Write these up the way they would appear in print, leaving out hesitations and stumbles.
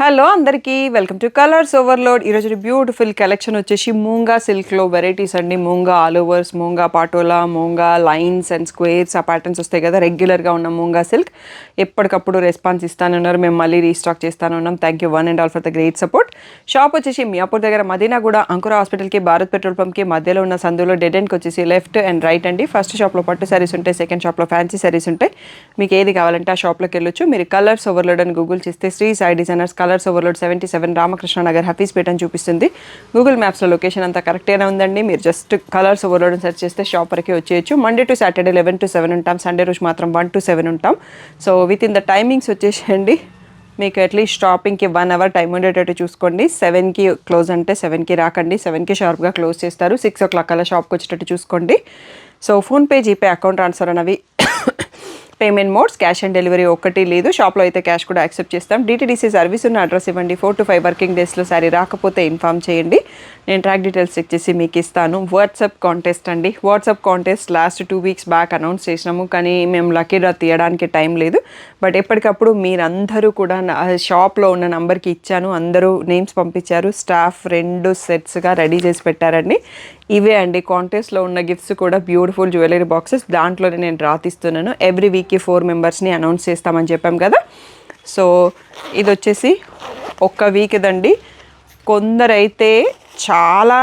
Hello అందరికీ welcome to Colors Overload. ఈరోజు beautiful collection వచ్చేసి మూంగా సిల్క్లో వెరైటీస్ అండి. Moonga all overs, moonga patola, moonga lines and squares ఆ ప్యాటర్న్స్ వస్తాయి కదా, రెగ్యులర్గా ఉన్న మూంగా సిల్క్ ఎప్పటికప్పుడు రెస్పాన్స్ ఇస్తానున్నారు. మేము మళ్ళీ రీస్టాక్ చేస్తానున్నాం. Thank you one and all for the great support. Shop వచ్చేసి మియాపూర్ దగ్గర మదీనా కూడా అంకుర హాస్పిటల్కి, భారత్ పెట్రోల్ పంప్కి మధ్యలో ఉన్న సందులో డెడ్ ఎండ్కి వచ్చేసి లెఫ్ట్ అండ్ రైట్ అండి. ఫస్ట్ షాప్లో పట్టు శారీస్ ఉంటాయి, సెకండ్ షాప్లో ఫ్యాన్సీ శారీస్ ఉంటాయి. మీకు ఏది కావాలంటే ఆ షాప్లోకి వెళ్ళొచ్చు. మీరు కలర్స్ ఓవర్లోడ్ అని గూగుల్ చేస్తే Sri Sai designers Colors Overload 77 Ramakrishna Nagar Hafeezpet అని చూపిస్తుంది. గూగుల్ మ్యాప్స్లో లొకేషన్ అంతా కరెక్ట్గానే ఉందండి. మీరు జస్ట్ కలర్స్ ఓవర్లోడ్ అని సెర్చ్ చేస్తే షాప్ వరకు వచ్చేయచ్చు. మండే టు సాటర్డే 11 to 7 ఉంటాం. సండే రోజు మాత్రం 1 to 7 ఉంటాం. So with in the timings వచ్చేసేయండి. మీకు అట్లీస్ట్ షాపింగ్కి 1 hour టైం ఉండేటట్టు చూసుకోండి. 7కి క్లోజ్ అంటే 7కి రాకండి. 7కి షార్ప్గా క్లోజ్ చేస్తారు. 6 o'clock అలా షాప్కి వచ్చేటట్టు చూసుకోండి. So PhonePe, GPay, account transfer అనేవి payment modes, cash on delivery ఒక్కటి లేదు. షాప్లో అయితే క్యాష్ కూడా యాక్సెప్ట్ చేస్తాం. DTDC సర్వీస్ ఉన్న అడ్రస్ ఇవ్వండి. 4 to 5 వర్కింగ్ డేస్లో సారీ రాకపోతే ఇన్ఫామ్ చేయండి. నేను ట్రాక్ డీటెయిల్స్ చెక్ చేసి మీకు ఇస్తాను. వాట్సాప్ కాంటెస్ట్ అండి. WhatsApp contest last 2 weeks back announce చేసినాము, కానీ మేము లక్కీ డ్రా తీయడానికి టైం లేదు. బట్ ఎప్పటికప్పుడు మీరందరూ కూడా షాప్లో ఉన్న నంబర్కి ఇచ్చాను. అందరూ నేమ్స్ పంపించారు. స్టాఫ్ 2 సెట్స్గా రెడీ చేసి పెట్టారండి. ఇవే అండి కాంటెస్ట్లో ఉన్న గిఫ్ట్స్ కూడా బ్యూటిఫుల్ జ్యువెలరీ బాక్సెస్. దాంట్లోనే నేను రాతిస్తున్నాను. ఎవ్రీ వీక్కి 4 మెంబర్స్ని అనౌన్స్ చేస్తామని చెప్పాం కదా. సో ఇది వచ్చేసి ఒక్క వీక్ దండి. కొందరైతే చాలా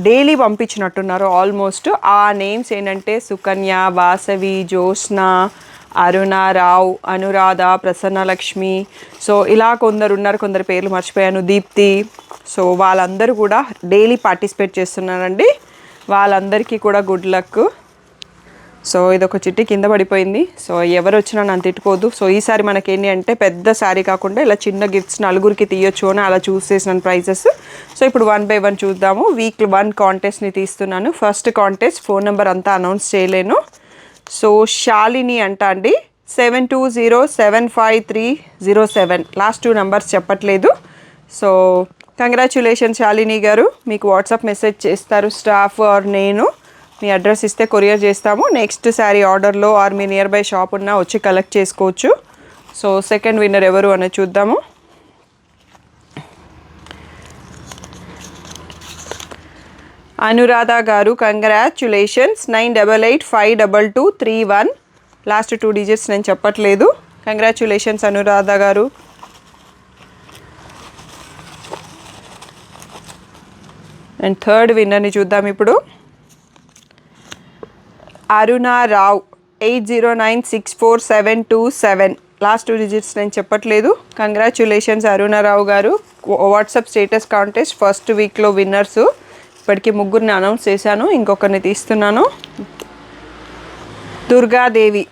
డైలీ పంపించినట్టున్నారు ఆల్మోస్ట్. ఆ నేమ్స్ ఏంటంటే సుకన్య, వాసవి, జ్యోత్స్న, అరుణారావు, అనురాధ, ప్రసన్నలక్ష్మి. సో ఇలా కొందరు ఉన్నారు. కొందరు పేర్లు మర్చిపోయాను, దీప్తి. సో వాళ్ళందరూ కూడా డైలీ పార్టిసిపేట్ చేస్తున్నారండి. వాళ్ళందరికీ కూడా గుడ్ లక్. సో ఇదొక చిట్టి కింద పడిపోయింది. సో ఎవరు వచ్చినా నన్ను తిట్టుకోవద్దు. సో ఈసారి మనకేంటి అంటే పెద్ద శారీ కాకుండా ఇలా చిన్న గిఫ్ట్స్ నలుగురికి తీయొచ్చు అని అలా చూస్ చేసిన ప్రైజెస్. సో ఇప్పుడు 1 by 1 చూద్దాము. వీక్ 1 కాంటెస్ట్ని తీస్తున్నాను. ఫస్ట్ కాంటెస్ట్ ఫోన్ నెంబర్ అంతా అనౌన్స్ చేయలేను. సో శాలిని అంట అండి. 72075307 లాస్ట్ 2 numbers చెప్పట్లేదు. So congratulations Shalini garu. మీకు వాట్సాప్ మెసేజ్ చేస్తారు స్టాఫ్ ఆర్ నేను. మీ అడ్రస్ ఇస్తే కొరియర్ చేస్తాము. నెక్స్ట్ శారీ ఆర్డర్లో ఆర్ మీ నియర్ బై షాప్ ఉన్నా వచ్చి కలెక్ట్ చేసుకోవచ్చు. సో సెకండ్ విన్నర్ ఎవరు అనేది చూద్దాము. అనురాధ గారు కంగ్రాచ్యులేషన్స్. 98852231 లాస్ట్ 2 digits నేను చెప్పట్లేదు. కంగ్రాచ్యులేషన్స్ అనురాధ గారు. అండ్ థర్డ్ విన్నర్ని చూద్దాం ఇప్పుడు. అరుణారావు 80964727 లాస్ట్ 2 digits నేను చెప్పట్లేదు. కంగ్రాచ్యులేషన్స్ అరుణారావు గారు. వాట్సాప్ స్టేటస్ కాంటెస్ట్ ఫస్ట్ వీక్లో విన్నర్స్. ఇప్పటికీ 3 అనౌన్స్ చేశాను, ఇంకొకరిని తీస్తున్నాను. దుర్గాదేవి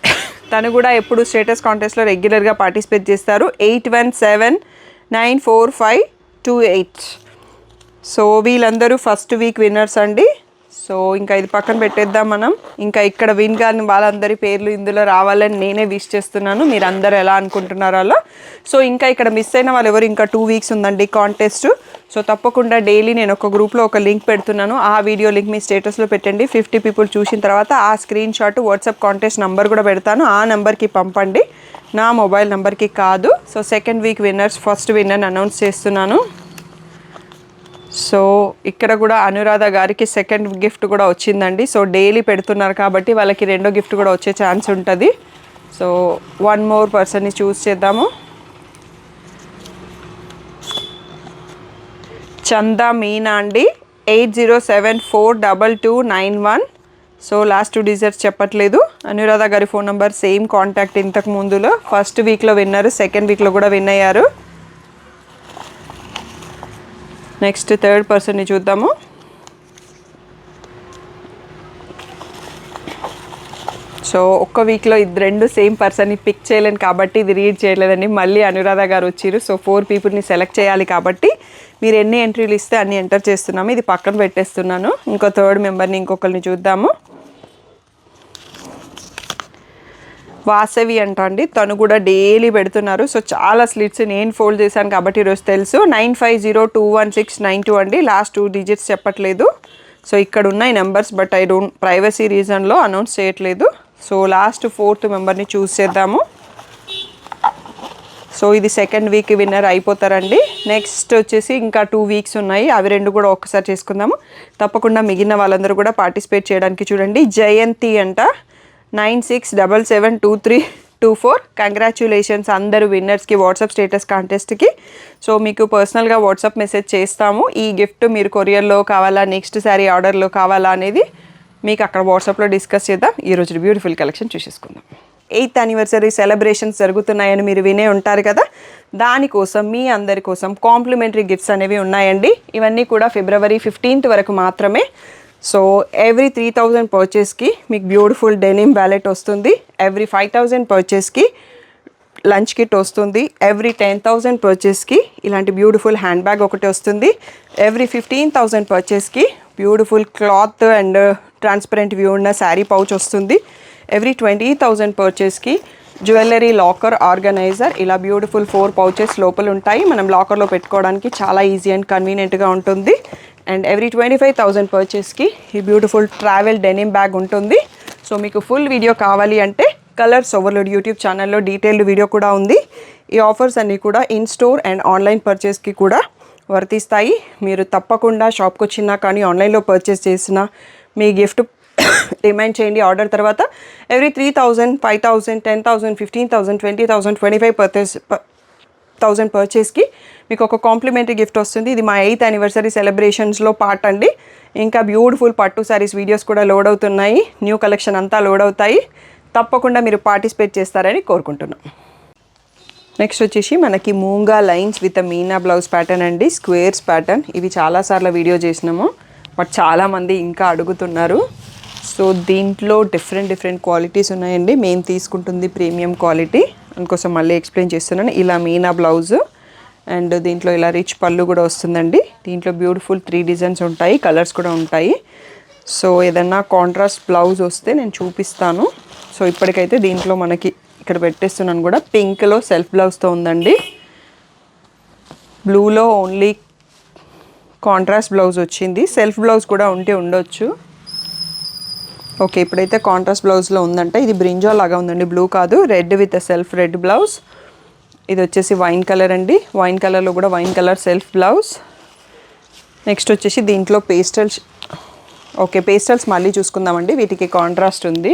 తను కూడా ఎప్పుడు స్టేటస్ కాంటెస్ట్లో రెగ్యులర్గా పార్టిసిపేట్ చేస్తారు. 81794528. సో వీళ్ళందరూ ఫస్ట్ వీక్ విన్నర్స్ అండి. సో ఇంకా ఇది పక్కన పెట్టేద్దాం మనం. ఇంకా ఇక్కడ విన్ కానీ వాళ్ళందరి పేర్లు ఇందులో రావాలని నేనే విష్ చేస్తున్నాను. మీరు అందరూ ఎలా అనుకుంటున్నారో అలా. సో ఇంకా ఇక్కడ మిస్ అయిన వాళ్ళు ఎవరు, ఇంకా 2 weeks ఉందండి కాంటెస్ట్. సో తప్పకుండా డైలీ నేను ఒక గ్రూప్లో ఒక లింక్ పెడుతున్నాను. ఆ వీడియో లింక్ మీ స్టేటస్లో పెట్టండి. 50 people చూసిన తర్వాత ఆ screenshot WhatsApp contest number కూడా పెడతాను. ఆ నెంబర్కి పంపండి, నా మొబైల్ నెంబర్కి కాదు. So second week winners first విన్నర్ని అనౌన్స్ చేస్తున్నాను. సో ఇక్కడ కూడా అనురాధ గారికి సెకండ్ గిఫ్ట్ కూడా వచ్చిందండి. సో డైలీ పెడుతున్నారు కాబట్టి వాళ్ళకి రెండో గిఫ్ట్ కూడా వచ్చే ఛాన్స్ ఉంటుంది. సో 1 more పర్సన్ని చూస్ చేద్దాము. చందా మీనా అండి. 80742291. సో లాస్ట్ 2 digits చెప్పట్లేదు. అనురాధ గారి ఫోన్ నెంబర్ సేమ్ కాంటాక్ట్ ఇంతకు ముందులో. ఫస్ట్ వీక్లో విన్నారు, సెకండ్ వీక్లో కూడా విన్ అయ్యారు. నెక్స్ట్ థర్డ్ పర్సన్ని చూద్దాము. సో ఒక్క వీక్లో 2 సేమ్ పర్సన్ని పిక్ చేయలేను కాబట్టి ఇది రీడ్ చేయలేదండి. మళ్ళీ అనురాధ గారు వచ్చారు. సో 4 peopleని సెలెక్ట్ చేయాలి కాబట్టి మీరు ఎన్ని ఎంట్రీలు ఇస్తే అన్ని ఎంటర్ చేస్తున్నాము. ఇది పక్కన పెట్టేస్తున్నాను. ఇంకో థర్డ్ మెంబర్ని ఇంకొకరిని చూద్దాము. వాసవి అంట అండి. తను కూడా డైలీ పెడుతున్నారు. సో చాలా స్లిట్స్ నేను ఫోల్డ్ చేశాను కాబట్టి ఈరోజు తెలుసు. 95021692 అండి. లాస్ట్ 2 digits చెప్పట్లేదు. సో ఇక్కడ ఉన్నాయి numbers, but I don't privacy రీజన్లో అనౌన్స్ చేయట్లేదు. సో లాస్ట్ 4th మెంబర్ని చూస్ చేద్దాము. సో ఇది సెకండ్ వీక్ విన్నర్ అయిపోతారండి. నెక్స్ట్ వచ్చేసి ఇంకా 2 వీక్స్ ఉన్నాయి, అవి 2 కూడా ఒక్కసారి చేసుకుందాము. తప్పకుండా మిగిలిన వాళ్ళందరూ కూడా పార్టిసిపేట్ చేయడానికి చూడండి. జయంతి అంట 96772324. కంగ్రాచ్యులేషన్స్ అందరూ విన్నర్స్కి వాట్సాప్ స్టేటస్ కాంటెస్ట్కి. సో మీకు పర్సనల్గా వాట్సాప్ మెసేజ్ చేస్తాము. ఈ గిఫ్ట్ మీరు కొరియర్లో కావాలా, నెక్స్ట్ శారీ ఆర్డర్లో కావాలా అనేది మీకు అక్కడ వాట్సాప్లో డిస్కస్ చేద్దాం. ఈరోజు బ్యూటిఫుల్ కలెక్షన్ చూసేసుకుందాం. 8th యానివర్సరీ సెలబ్రేషన్స్ జరుగుతున్నాయని మీరు వినే ఉంటారు కదా, దానికోసం మీ అందరి కోసం కాంప్లిమెంటరీ గిఫ్ట్స్ అనేవి ఉన్నాయండి. ఇవన్నీ కూడా ఫిబ్రవరి 15th వరకు మాత్రమే. సో ఎవ్రీ 3000 పర్చేస్కి మీకు బ్యూటిఫుల్ డెనిమ్ వ్యాలెట్ వస్తుంది. ఎవ్రీ 5000 పర్చేస్కి లంచ్ కిట్ వస్తుంది. ఎవ్రీ 10,000 పర్చేస్కి ఇలాంటి బ్యూటిఫుల్ హ్యాండ్ బ్యాగ్ ఒకటి వస్తుంది. ఎవ్రీ 15,000 పర్చేస్కి beautiful cloth and transparent view ఉన్న శారీ పౌచ్ వస్తుంది. ఎవ్రీ 20,000 పర్చేస్కి జ్యువెలరీ లాకర్ ఆర్గనైజర్, ఇలా బ్యూటిఫుల్ 4 పౌచెస్ లోపల ఉంటాయి. మనం లాకర్లో పెట్టుకోవడానికి చాలా ఈజీ అండ్ కన్వీనియంట్గా ఉంటుంది. అండ్ ఎవ్రీ 25,000 పర్చేస్కి ఈ బ్యూటిఫుల్ ట్రావెల్ డెనిమ్ బ్యాగ్ ఉంటుంది. సో మీకు ఫుల్ వీడియో కావాలి అంటే కలర్స్ ఓవర్లోడ్ యూట్యూబ్ ఛానల్లో డీటెయిల్డ్ వీడియో కూడా ఉంది. ఈ ఆఫర్స్ అన్నీ కూడా ఇన్ స్టోర్ అండ్ ఆన్లైన్ పర్చేస్కి కూడా వర్తిస్తాయి. మీరు తప్పకుండా షాప్కి వచ్చినా కానీ ఆన్లైన్లో పర్చేస్ చేసినా మీ గిఫ్ట్ రిమైండ్ చేయండి. ఆర్డర్ తర్వాత ఎవ్రీ 3,000, 5,000, 10,000, 15,000, 20,000, 25,000 పర్చేస్కి మీకు ఒక కాంప్లిమెంటరీ గిఫ్ట్ వస్తుంది. ఇది మా 8th యానివర్సరీ సెలబ్రేషన్స్లో పార్ట్ అండి. ఇంకా బ్యూటిఫుల్ పట్టు శారీస్ వీడియోస్ కూడా లోడ్ అవుతున్నాయి. న్యూ కలెక్షన్ అంతా లోడ్ అవుతాయి. తప్పకుండా మీరు పార్టిసిపేట్ చేస్తారని కోరుకుంటున్నాం. నెక్స్ట్ వచ్చేసి మనకి moonga lines with meena blouse pattern అండి, స్క్వేర్స్ ప్యాటర్న్. ఇవి చాలాసార్లు వీడియో చేసినాము, బట్ చాలామంది ఇంకా అడుగుతున్నారు. సో దీంట్లో డిఫరెంట్ క్వాలిటీస్ ఉన్నాయండి. మేము తీసుకుంటుంది ప్రీమియం క్వాలిటీ, అందుకోసం మళ్ళీ ఎక్స్ప్లెయిన్ చేస్తున్నాను. ఇలా మీనా బ్లౌజ్ అండ్ దీంట్లో ఇలా రిచ్ పళ్ళు కూడా వస్తుందండి. దీంట్లో బ్యూటిఫుల్ 3 డిజైన్స్ ఉంటాయి, కలర్స్ కూడా ఉంటాయి. సో ఏదన్నా కాంట్రాస్ట్ బ్లౌజ్ వస్తే నేను చూపిస్తాను. సో ఇప్పటికైతే దీంట్లో మనకి ఇక్కడ పెట్టేస్తున్నాను కూడా, పింక్లో సెల్ఫ్ బ్లౌజ్తో ఉందండి. బ్లూలో ఓన్లీ కాంట్రాస్ట్ బ్లౌజ్ వచ్చింది, సెల్ఫ్ బ్లౌజ్ కూడా ఉండొచ్చు. ఓకే, ఇప్పుడైతే కాంట్రాస్ట్ బ్లౌజ్లో ఉందంట. ఇది బ్రింజాల్ లాగా ఉందండి, బ్లూ కాదు, red with self red blouse. ఇది వచ్చేసి వైన్ కలర్ అండి, వైన్ కలర్లో కూడా wine colour self blouse. Next వచ్చేసి దీంట్లో పేస్టల్స్. ఓకే, పేస్టల్స్ మళ్ళీ చూసుకుందామండి, వీటికి కాంట్రాస్ట్ ఉంది.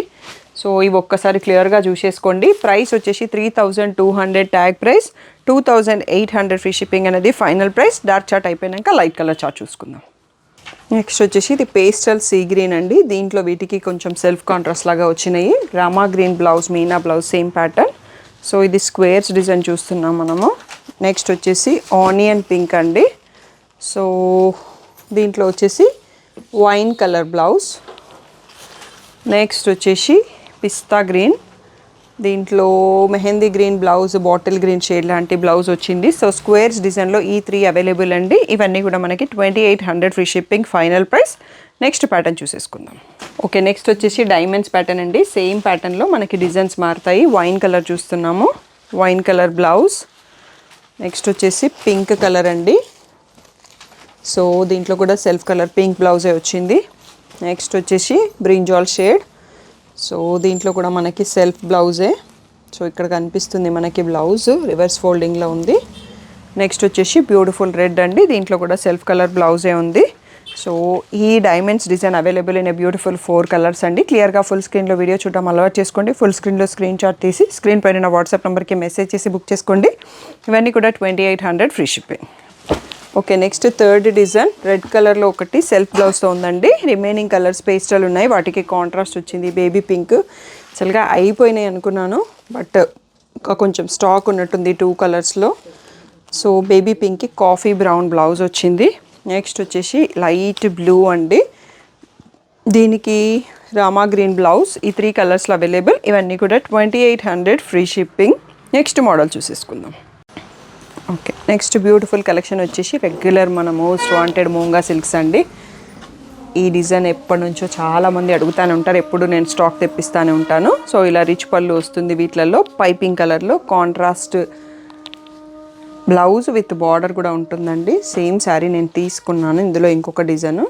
సో ఇవి ఒక్కసారి క్లియర్గా చూసేసుకోండి. ప్రైస్ వచ్చేసి 3,200 ట్యాగ్ ప్రైస్, 2,800 ఫ్రీ షిప్పింగ్ అనేది ఫైనల్ ప్రైస్. డార్క్ చార్ట్ అయిపోయాక లైట్ కలర్ చార్ట్ చూసుకుందాం. నెక్స్ట్ వచ్చేసి ఇది పేస్టల్ సీ గ్రీన్ అండి. దీంట్లో వీటికి కొంచెం సెల్ఫ్ కాంట్రాస్ట్ లాగా వచ్చినాయి. Rama green blouse, Meena blouse same pattern. So ఇది స్క్వేర్స్ డిజైన్ చూస్తున్నాం మనము. నెక్స్ట్ వచ్చేసి ఆనియన్ పింక్ అండి. సో దీంట్లో వచ్చేసి వైన్ కలర్ బ్లౌజ్. నెక్స్ట్ వచ్చేసి పిస్తా గ్రీన్, దీంట్లో mehndi green blouse, bottle green shade లాంటి బ్లౌజ్ వచ్చింది. సో స్క్వేర్స్ డిజైన్లో ఈ 3 అవైలబుల్ అండి. ఇవన్నీ కూడా మనకి 2,800 free shipping final price. Next pattern చూసేసుకుందాం. ఓకే, నెక్స్ట్ వచ్చేసి డైమండ్స్ ప్యాటర్న్ అండి. సేమ్ ప్యాటర్న్లో మనకి డిజైన్స్ మారుతాయి. వైన్ కలర్ చూస్తున్నాము, వైన్ కలర్ బ్లౌజ్. నెక్స్ట్ వచ్చేసి పింక్ కలర్ అండి. సో దీంట్లో కూడా సెల్ఫ్ కలర్ పింక్ బ్లౌజే వచ్చింది. నెక్స్ట్ వచ్చేసి బ్రింజాల్ షేడ్. సో దీంట్లో కూడా మనకి సెల్ఫ్ బ్లౌజే. సో ఇక్కడ కనిపిస్తుంది మనకి బ్లౌజ్ రివర్స్ ఫోల్డింగ్లో ఉంది. నెక్స్ట్ వచ్చేసి బ్యూటిఫుల్ రెడ్ అండి, దీంట్లో కూడా సెల్ఫ్ కలర్ బ్లౌజే ఉంది. సో ఈ diamonds design available in beautiful 4 colours అండి. క్లియర్గా ఫుల్ స్క్రీన్లో వీడియో చూడడం అలవాటు చేసుకోండి. ఫుల్ స్క్రీన్లో స్క్రీన్ షాట్ తీసి స్క్రీన్ పైన వాట్సాప్ నెంబర్కి మెసేజ్ చేసి బుక్ చేసుకోండి. ఇవన్నీ కూడా 2,800 free shipping. Okay, next third design red కలర్లో ఒకటి సెల్ఫ్ బ్లౌజ్తో ఉందండి. రిమైనింగ్ కలర్స్ పేస్టల్ ఉన్నాయి, వాటికి కాంట్రాస్ట్ వచ్చింది బేబీ పింక్. అసలుగా అయిపోయినాయి అనుకున్నాను, బట్ ఇంకా కొంచెం స్టాక్ ఉన్నట్టుంది 2 కలర్స్లో. సో బేబీ పింక్కి కాఫీ బ్రౌన్ బ్లౌజ్ వచ్చింది. నెక్స్ట్ వచ్చేసి లైట్ బ్లూ అండి, దీనికి రామా గ్రీన్ బ్లౌజ్. ఈ 3 కలర్స్లో అవైలబుల్. ఇవన్నీ కూడా 2,800 ఫ్రీ షిప్పింగ్. నెక్స్ట్ మోడల్ చూసేసుకుందాం. ఓకే, నెక్స్ట్ బ్యూటిఫుల్ కలెక్షన్ వచ్చేసి రెగ్యులర్ మన మోస్ట్ వాంటెడ్ మూంగా సిల్క్స్ అండి. ఈ డిజైన్ ఎప్పటి నుంచో చాలామంది అడుగుతూనే ఉంటారు, ఎప్పుడు నేను స్టాక్ తెప్పిస్తూనే ఉంటాను. సో ఇలా రిచ్ పళ్ళు వస్తుంది, వీటిలలో పైపింగ్ కలర్లో కాంట్రాస్ట్ బ్లౌజ్ విత్ బార్డర్ కూడా ఉంటుందండి. సేమ్ శారీ నేను తీసుకున్నాను. ఇందులో ఇంకొక డిజైన్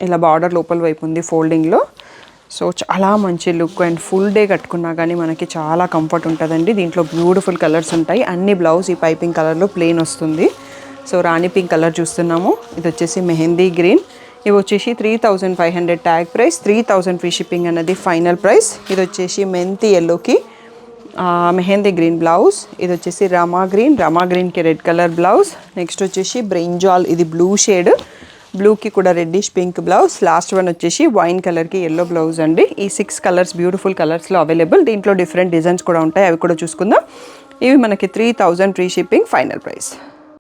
ఇలా బార్డర్ లోపల వైపు ఉంది ఫోల్డింగ్లో. సో చాలా మంచి లుక్ అండ్ ఫుల్ డే కట్టుకున్నా కానీ మనకి చాలా కంఫర్ట్ ఉంటుందండి. దీంట్లో బ్యూటిఫుల్ కలర్స్ ఉంటాయి. అన్ని బ్లౌజ్ ఈ పైపింగ్ కలర్లో ప్లెయిన్ వస్తుంది. సో రాణి పింక్ కలర్ చూస్తున్నాము. ఇది వచ్చేసి మెహందీ గ్రీన్. ఇవి వచ్చేసి 3500 ట్యాగ్ ప్రైస్, 3000 ఫ్రీ షిప్పింగ్ అన్నది ఫైనల్ ప్రైస్. ఇది వచ్చేసి మెంతి ఎల్లోకి మెహందీ గ్రీన్ బ్లౌజ్. ఇది వచ్చేసి రమా గ్రీన్కి రెడ్ కలర్ బ్లౌజ్. నెక్స్ట్ వచ్చేసి బ్రింజాల్, ఇది బ్లూ షేడ్, బ్లూకి కూడా reddish pink blouse. Last one వచ్చేసి వైన్ కలర్కి ఎల్లో బ్లౌజ్ అండి. ఈ 6 కలర్స్ బ్యూటిఫుల్ కలర్స్లో అవైలబుల్. దీంట్లో డిఫరెంట్ డిజైన్స్ కూడా ఉంటాయి, అవి కూడా చూసుకుందాం. ఇవి మనకి 3000 free shipping final price.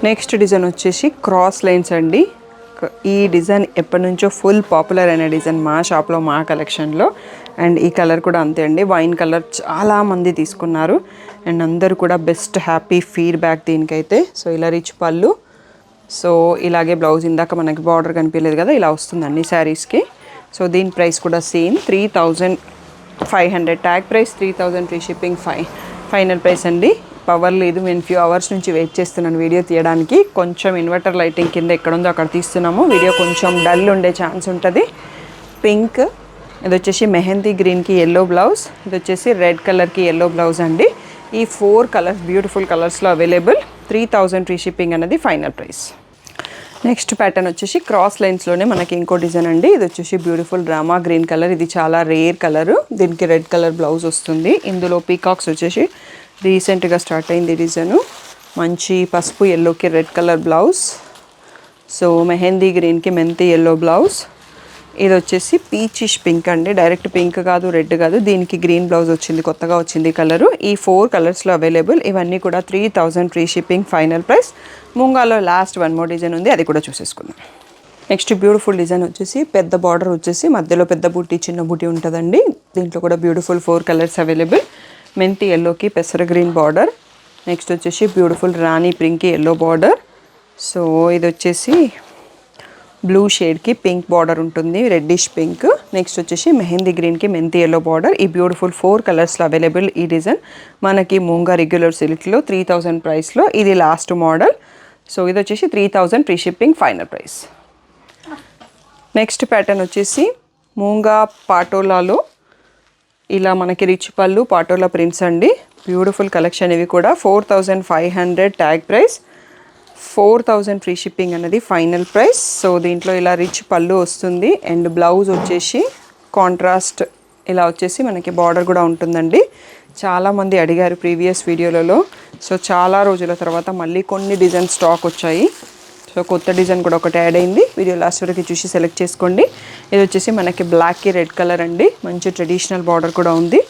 Next design వచ్చేసి క్రాస్ లైన్స్ అండి. ఈ డిజైన్ ఎప్పటి నుంచో ఫుల్ పాపులర్ అయిన డిజైన్ మా షాప్లో, మా కలెక్షన్లో. అండ్ ఈ కలర్ కూడా అంతే అండి, వైన్ కలర్ చాలామంది తీసుకున్నారు అండ్ అందరూ కూడా బెస్ట్ హ్యాపీ ఫీడ్బ్యాక్ దీనికైతే. సో ఇలా రిచ్ పళ్ళు, సో ఇలాగే బ్లౌజ్. ఇందాక మనకి బార్డర్ కనిపించలేదు కదా, ఇలా వస్తుంది అన్ని శారీస్కి. సో దీని ప్రైస్ కూడా same 3500 tag price, 3000 free shipping final price అండి. పవర్ లేదు, నేను ఫ్యూ అవర్స్ నుంచి వెయిట్ చేస్తున్నాను వీడియో తీయడానికి. కొంచెం ఇన్వర్టర్ లైటింగ్ కింద ఎక్కడుందో అక్కడ తీస్తున్నాము. వీడియో కొంచెం డల్ ఉండే ఛాన్స్ ఉంటుంది. పింక్, ఇది వచ్చేసి మెహందీ గ్రీన్కి ఎల్లో బ్లౌజ్. ఇది వచ్చేసి రెడ్ కలర్కి ఎల్లో బ్లౌజ్ అండి. ఈ 4 కలర్స్ బ్యూటిఫుల్ కలర్స్లో అవైలబుల్. 3000 ఫ్రీ షిప్పింగ్ అనేది ఫైనల్ ప్రైస్. నెక్స్ట్ ప్యాటర్న్ వచ్చేసి క్రాస్ లైన్స్లోనే మనకి ఇంకో డిజైన్ అండి. ఇది వచ్చేసి బ్యూటిఫుల్ రామా గ్రీన్ కలర్. ఇది చాలా రేర్ కలర్. దీనికి రెడ్ కలర్ బ్లౌజ్ వస్తుంది. ఇందులో పీకాక్స్ వచ్చేసి రీసెంట్గా స్టార్ట్ అయింది డిజైను. మంచి పసుపు ఎల్లోకి red colour blouse. So mehndi గ్రీన్కి మెంతి ఎల్లో బ్లౌజ్. ఇది వచ్చేసి పీచిష్ పింక్ అండి, డైరెక్ట్ పింక్ కాదు, రెడ్ కాదు. దీనికి గ్రీన్ బ్లౌజ్ వచ్చింది, కొత్తగా వచ్చింది కలరు. ఈ 4 కలర్స్లో అవైలబుల్. ఇవన్నీ కూడా 3000 ఫ్రీ షిప్పింగ్ ఫైనల్ ప్రైస్. ముంగాలో లాస్ట్ వన్ మోర్ డిజైన్ ఉంది, అది కూడా చూసేసుకుందాం. నెక్స్ట్ బ్యూటిఫుల్ డిజైన్ వచ్చేసి పెద్ద బార్డర్ వచ్చేసి మధ్యలో పెద్ద బూటీ చిన్న బూటీ ఉంటుందండి. దీంట్లో కూడా బ్యూటిఫుల్ 4 కలర్స్ అవైలబుల్. మెంతి ఎల్లోకి పెసర గ్రీన్ బార్డర్. నెక్స్ట్ వచ్చేసి బ్యూటిఫుల్ రాణి పింక్కి ఎల్లో బార్డర్. సో ఇది వచ్చేసి బ్లూ షేడ్కి పింక్ బార్డర్ ఉంటుంది, రెడ్డిష్ పింక్. నెక్స్ట్ వచ్చేసి మెహందీ గ్రీన్కి మెంతి ఎల్లో బార్డర్. ఈ బ్యూటిఫుల్ 4 కలర్స్లో అవైలబుల్. ఈ డిజైన్ మనకి మూంగా రెగ్యులర్ సిల్క్లో 3000 ప్రైస్లో. ఇది లాస్ట్ మోడల్. సో ఇది వచ్చేసి 3000 free shipping final price. Next pattern వచ్చేసి మూంగా పాటోలాలో ఇలా మనకి రిచ్ పళ్ళు, పాటోలా ప్రింట్స్ అండి. బ్యూటిఫుల్ కలెక్షన్ ఇవి కూడా. 4500 ట్యాగ్ ప్రైస్, 4000 ఫ్రీ షిప్పింగ్ అనేది ఫైనల్ ప్రైస్. సో దీంట్లో ఇలా రిచ్ పళ్ళు వస్తుంది అండ్ బ్లౌజ్ వచ్చేసి కాంట్రాస్ట్ ఇలా వచ్చేసి మనకి బార్డర్ కూడా ఉంటుందండి. చాలామంది అడిగారు ప్రీవియస్ వీడియోలలో. సో చాలా రోజుల తర్వాత మళ్ళీ కొన్ని డిజైన్ స్టాక్ వచ్చాయి. సో కొత్త డిజైన్ కూడా ఒకటి యాడ్ అయింది. వీడియో లాస్ట్ వరకు చూసి సెలెక్ట్ చేసుకోండి. ఇది వచ్చేసి మనకి బ్లాక్కి రెడ్ కలర్ అండి, మంచి ట్రెడిషనల్ బార్డర్ కూడా ఉంది.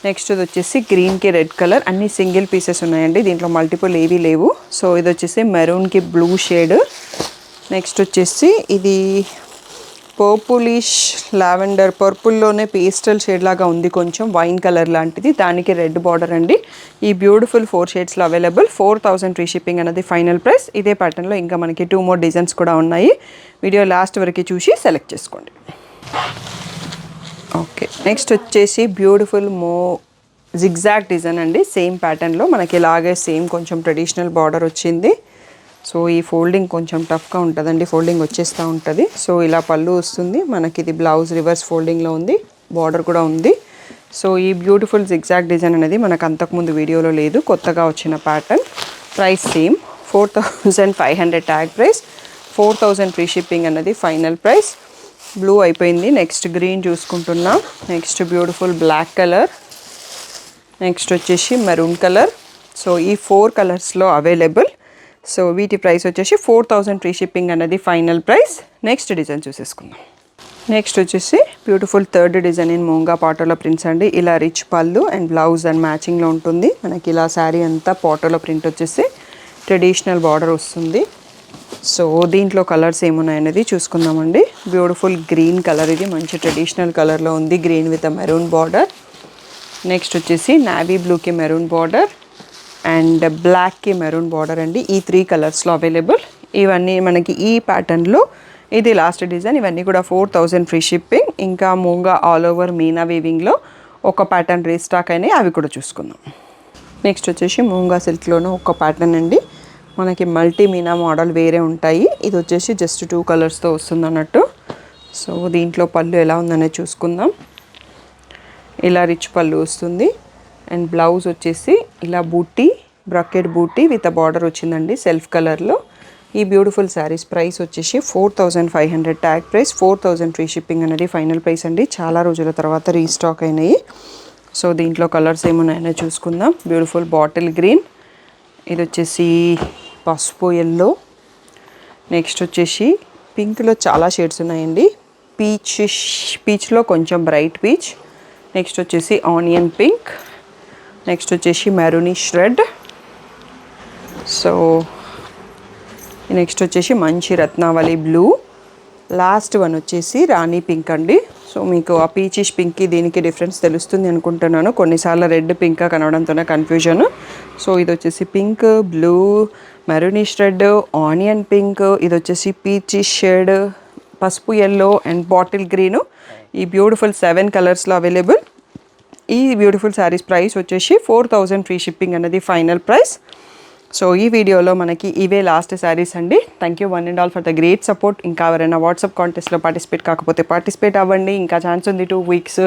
నెక్స్ట్ ఇది వచ్చేసి గ్రీన్కి రెడ్ కలర్. అన్ని సింగిల్ పీసెస్ ఉన్నాయండి, దీంట్లో మల్టిపుల్ ఏవీ లేవు. సో ఇది వచ్చేసి మెరూన్కి బ్లూ షేడ్. నెక్స్ట్ వచ్చేసి ఇది పర్పులిష్ లావెండర్, పర్పుల్లోనే పేస్టల్ షేడ్ లాగా ఉంది, కొంచెం వైన్ కలర్ లాంటిది. దానికి రెడ్ బార్డర్ అండి. ఈ బ్యూటిఫుల్ 4 షేడ్స్లో అవైలబుల్. 4000 ఫ్రీ షిప్పింగ్ అనేది ఫైనల్ ప్రైస్. ఇదే ప్యాటర్న్లో ఇంకా మనకి 2 మోర్ డిజైన్స్ కూడా ఉన్నాయి. వీడియో లాస్ట్ వరకు చూసి సెలెక్ట్ చేసుకోండి. ఓకే, నెక్స్ట్ వచ్చేసి బ్యూటిఫుల్ జిగ్జాగ్ డిజైన్ అండి. సేమ్ ప్యాటర్న్లో మనకి ఇలాగే సేమ్ కొంచెం ట్రెడిషనల్ బార్డర్ వచ్చింది. సో ఈ ఫోల్డింగ్ కొంచెం టఫ్గా ఉంటుందండి, ఫోల్డింగ్ వచ్చేస్తూ ఉంటుంది. సో ఇలా పళ్ళు వస్తుంది మనకి. ఇది బ్లౌజ్ రివర్స్ ఫోల్డింగ్లో ఉంది, బార్డర్ కూడా ఉంది. సో ఈ బ్యూటిఫుల్ జిగ్జాగ్ డిజైన్ అనేది మనకు అంతకుముందు వీడియోలో లేదు, కొత్తగా వచ్చిన pattern. Price same 4500 tag price, 4000 free shipping అన్నది ఫైనల్ ప్రైస్. బ్లూ అయిపోయింది. నెక్స్ట్ గ్రీన్ చూసుకుంటున్నాం. Next beautiful black colour. Next వచ్చేసి మెరూన్ కలర్. సో ఈ 4 కలర్స్లో అవైలబుల్. సో వీటి ప్రైస్ వచ్చేసి 4000 ఫ్రీ షిప్పింగ్ అన్నది ఫైనల్ ప్రైస్. నెక్స్ట్ డిజైన్ చూసేసుకుందాం. నెక్స్ట్ వచ్చేసి beautiful third design in moonga patola prints అండి. ఇలా రిచ్ పళ్ళు అండ్ బ్లౌజ్ అండ్ మ్యాచింగ్లో ఉంటుంది మనకి. ఇలా శారీ అంతా పాటోలా ప్రింట్ వచ్చేసి ట్రెడిషనల్ బార్డర్ వస్తుంది. సో దీంట్లో కలర్స్ ఏమున్నాయనేది చూసుకుందామండి. బ్యూటిఫుల్ గ్రీన్ కలర్, ఇది మంచి ట్రెడిషనల్ కలర్లో ఉంది, green with maroon border. Next వచ్చేసి నావీ బ్లూకి మెరూన్ బార్డర్ అండ్ బ్లాక్కి మెరూన్ బార్డర్ అండి. ఈ 3 కలర్స్లో అవైలబుల్. ఇవన్నీ మనకి ఈ ప్యాటర్న్లో. ఇది లాస్ట్ డిజైన్. ఇవన్నీ కూడా 4000 ఫ్రీ షిప్పింగ్. ఇంకా మూంగా ఆల్ ఓవర్ మీనా వీవింగ్లో ఒక ప్యాటర్న్ రీస్టాక్ అయినాయి, అవి కూడా చూసుకుందాం. నెక్స్ట్ వచ్చేసి మూంగా సిల్క్లోనూ ఒక ప్యాటర్న్ అండి. మనకి మల్టీ మీనా మోడల్ వేరే ఉంటాయి. ఇది వచ్చేసి జస్ట్ 2 కలర్స్తో వస్తుంది అన్నట్టు. సో దీంట్లో పళ్ళు ఎలా ఉందనేది చూసుకుందాం. ఇలా రిచ్ పళ్ళు వస్తుంది. అండ్ బ్లౌజ్ వచ్చేసి ఇలా బూటీ, బ్రకెట్ బూటీ విత్ బార్డర్ వచ్చిందండి సెల్ఫ్ కలర్లో. ఈ బ్యూటిఫుల్ శారీస్ ప్రైస్ వచ్చేసి 4500 ట్యాగ్ ప్రైస్, 4000 ఫ్రీ షిప్పింగ్ అనేది ఫైనల్ ప్రైస్ అండి. చాలా రోజుల తర్వాత రీస్టాక్ అయినాయి. సో దీంట్లో కలర్స్ ఏమున్నాయో చూసుకుందాం. బ్యూటిఫుల్ బాటిల్ గ్రీన్, ఇది వచ్చేసి పసుపు ఎల్లో, నెక్స్ట్ వచ్చేసి పింక్లో చాలా షేడ్స్ ఉన్నాయండి. పీచ్లో కొంచెం బ్రైట్ పీచ్, నెక్స్ట్ వచ్చేసి ఆనియన్ పింక్, నెక్స్ట్ వచ్చేసి మెరూనిష్ రెడ్, సో నెక్స్ట్ వచ్చేసి మంచి రత్నావళి బ్లూ, లాస్ట్ వన్ వచ్చేసి రాణి పింక్ అండి. సో మీకు ఆ పీచిష్ పింక్కి దీనికి డిఫరెన్స్ తెలుస్తుంది అనుకుంటున్నాను. కొన్నిసార్లు రెడ్ పింక్ కనవడంతోనే కన్ఫ్యూజన్. సో ఇది వచ్చేసి pink, blue, maroonish red, onion pink, ఇది వచ్చేసి పీచిష్ షేడ్, పసుపు ఎల్లో అండ్ బాటిల్ గ్రీను. ఈ బ్యూటిఫుల్ 7 కలర్స్లో అవైలబుల్. ఈ బ్యూటిఫుల్ శారీస్ ప్రైస్ వచ్చేసి 4000 ఫ్రీ షిప్పింగ్ అనేది ఫైనల్ ప్రైస్. సో ఈ వీడియోలో మనకి ఇవే లాస్ట్ శారీస్ అండి. Thank you one and all for the great support. ఇంకా ఎవరైనా వాట్సాప్ కాంటెస్ట్లో పార్టిసిపేట్ కాకపోతే పార్టిసిపేట్ అవ్వండి, ఇంకా ఛాన్స్ ఉంది 2 వీక్స్.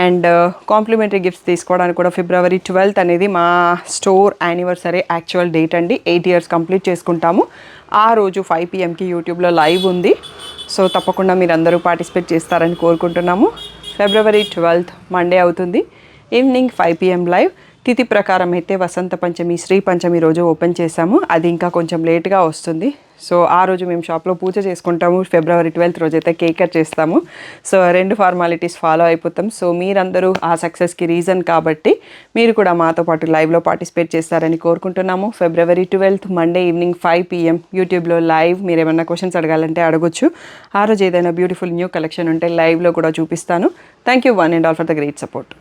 అండ్ కాంప్లిమెంటరీ గిఫ్ట్స్ తీసుకోవడానికి కూడా February 12th అనేది మా స్టోర్ యానివర్సరీ యాక్చువల్ డేట్ అండి. 8 years కంప్లీట్ చేసుకుంటాము. ఆ రోజు 5 PMకి యూట్యూబ్లో లైవ్ ఉంది. సో తప్పకుండా మీరు అందరూ పార్టిసిపేట్ చేస్తారని కోరుకుంటున్నాము. February 12th మండే అవుతుంది, ఈవినింగ్ 5 PM లైవ్. తిథి ప్రకారం అయితే వసంత పంచమి, శ్రీ పంచమి రోజు ఓపెన్ చేసాము. అది ఇంకా కొంచెం లేట్గా వస్తుంది. సో ఆ రోజు మేము షాప్లో పూజ చేసుకుంటాము. February 12th రోజు అయితే కేక్ కట్ చేస్తాము. సో 2 ఫార్మాలిటీస్ ఫాలో అయిపోతాం. సో మీరందరూ ఆ సక్సెస్కి రీజన్ కాబట్టి మీరు కూడా మాతో పాటు లైవ్లో పార్టిసిపేట్ చేస్తారని కోరుకుంటున్నాము. February 12th Monday evening 5 PM యూట్యూబ్లో లైవ్. మీరు ఏమైనా క్వశ్చన్స్ అడగాలంటే అడగొచ్చు. ఆ రోజు ఏదైనా బ్యూటిఫుల్ న్యూ కలెక్షన్ ఉంటే లైవ్లో కూడా చూపిస్తాను. Thank you one and all for the great support.